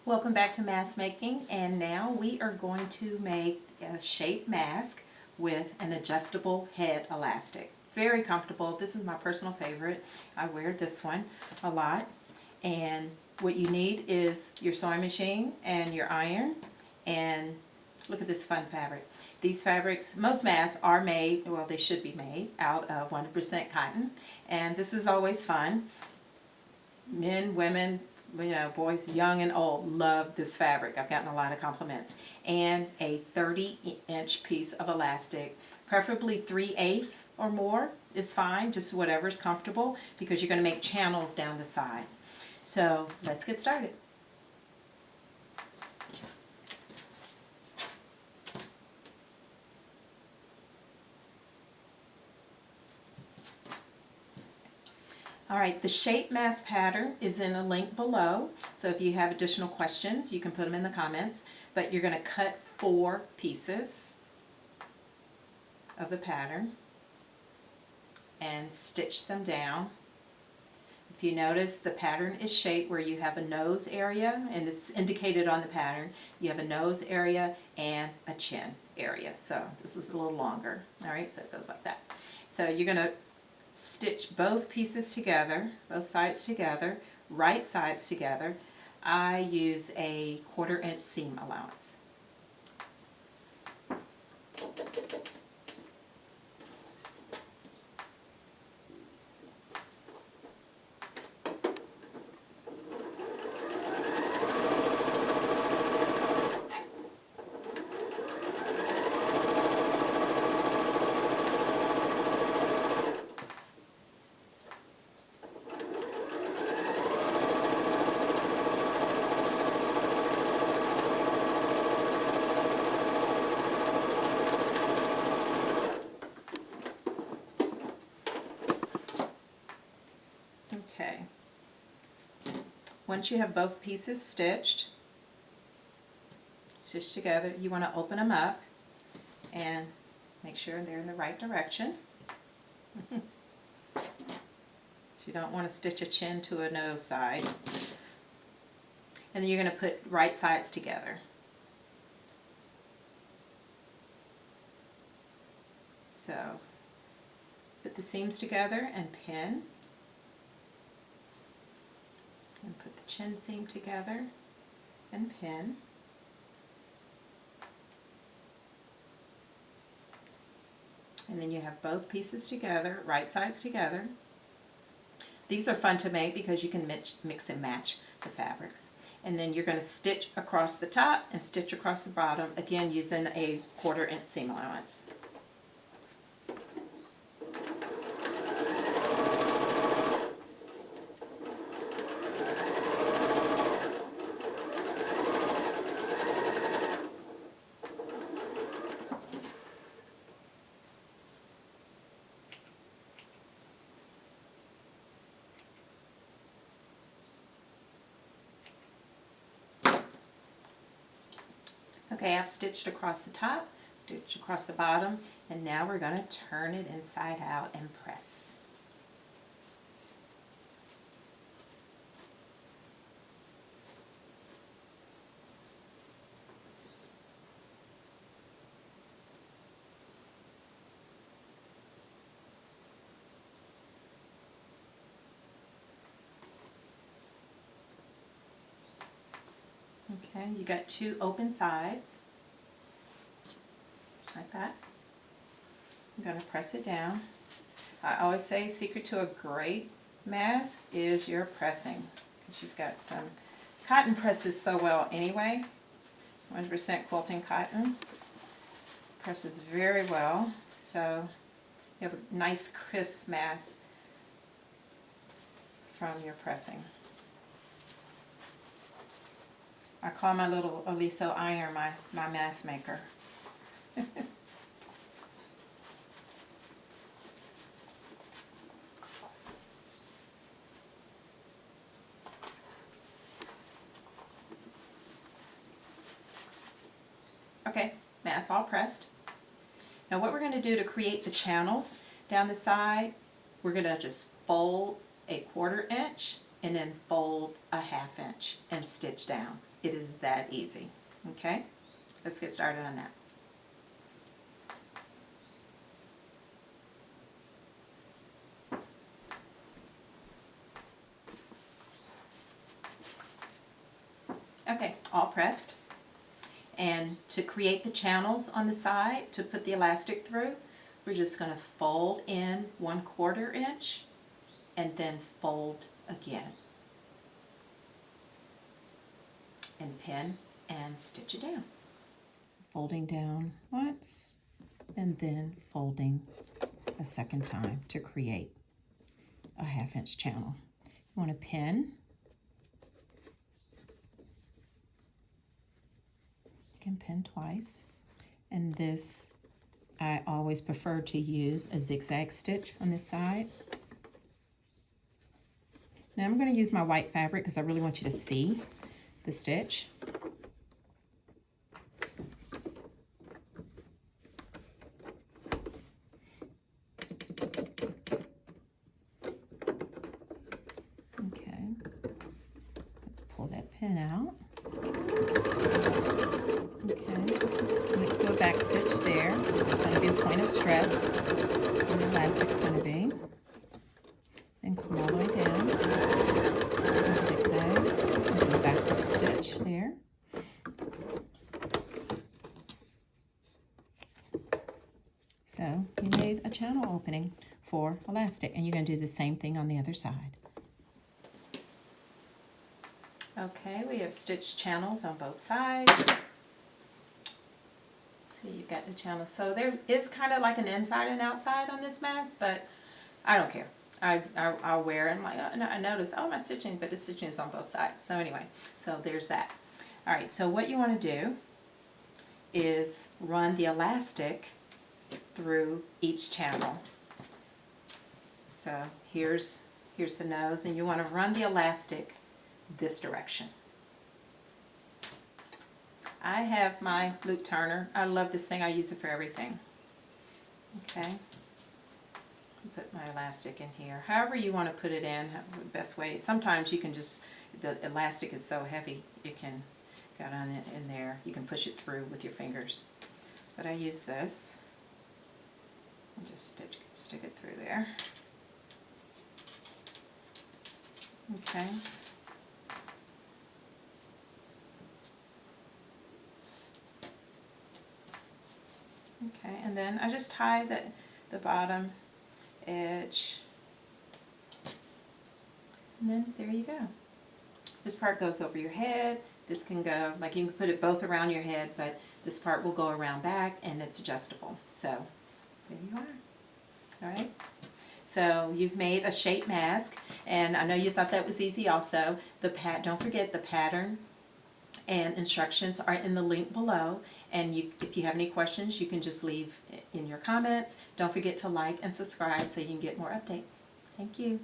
Welcome back to mask making, and now we are going to make a shape mask with an adjustable head elastic. Very comfortable. This is my personal favorite. I wear this one a lot. And what you need is your sewing machine and your iron, and look at this fun fabric. These fabrics, most masks are made, well, they should be made out of 100% cotton, and this is always fun. Men, women, boys young and old love this fabric. I've gotten a lot of compliments. And a 30-inch piece of elastic, preferably 3/8 or more is fine, just whatever's comfortable, because you're going to make channels down the side. So let's get started. All right, the shape mask pattern is in a link below, so if you have additional questions, you can put them in the comments. But you're going to cut 4 pieces of the pattern and stitch them down. If you notice, the pattern is shaped where you have a nose area, and it's indicated on the pattern. You have a nose area and a chin area, so this is a little longer. All right, so it goes like that. So you're going to stitch both pieces together, both sides together, right sides together. I use a 1/4 inch seam allowance. Okay. Once you have both pieces stitched together, you want to open them up and make sure they're in the right direction. You don't want to stitch a chin to a nose side. And then you're going to put right sides together. So put the seams together and pin. And put the chin seam together and pin. And then you have both pieces together, right sides together. These are fun to make because you can mix and match the fabrics. And then you're going to stitch across the top and stitch across the bottom, again using a 1/4 inch seam allowance. Okay, I've stitched across the top, stitched across the bottom, and now we're going to turn it inside out and press. Okay, you got 2 open sides, like that. I'm going to press it down. I always say secret to a great mask is your pressing, because you've got some cotton presses so well anyway. 100% quilting cotton presses very well, so you have a nice crisp mask from your pressing. I call my little Aliso iron my mask maker. Okay, mask all pressed. Now what we're going to do to create the channels down the side, we're going to just fold a 1/4 inch and then fold a 1/2 inch and stitch down. It is that easy. Okay, let's get started on that. Okay, all pressed. And to create the channels on the side to put the elastic through, we're just going to fold in 1/4 inch and then fold again. And pin and stitch it down. Folding down once and then folding a second time to create a 1/2 inch channel. You want to pin. You can pin twice. And this, I always prefer to use a zigzag stitch on this side. Now I'm going to use my white fabric because I really want you to see the stitch. Okay, let's pull that pin out. Okay, let's do a back stitch there. It's going to be a point of stress where the elastic's going to be. Then come all the way down, and zigzag, and do a backward stitch there. So you made a channel opening for elastic, and you're going to do the same thing on the other side. Okay, we have stitched channels on both sides. So you've got the channel. So there is kind of like an inside and outside on this mask, but I don't care. I'll wear it. And like, I notice, oh, my stitching, but the stitching is on both sides. So anyway, so there's that. All right, so what you want to do is run the elastic through each channel. So here's the nose, and you want to run the elastic this direction. I have my loop turner. I love this thing. I use it for everything. Okay. Put my elastic in here. However you want to put it in, the best way. Sometimes you can just, the elastic is so heavy, you can get on it in there. You can push it through with your fingers. But I use this. And just stick it through there. Okay. Okay, and then I just tie the bottom edge, and then there you go. This part goes over your head. This can go, like you can put it both around your head, but this part will go around back, and it's adjustable. So there you are. All right. So you've made a shape mask, and I know you thought that was easy also. Don't forget the pattern and instructions are in the link below, and if you have any questions, you can just leave in your comments. Don't forget to like and subscribe so you can get more updates. Thank you.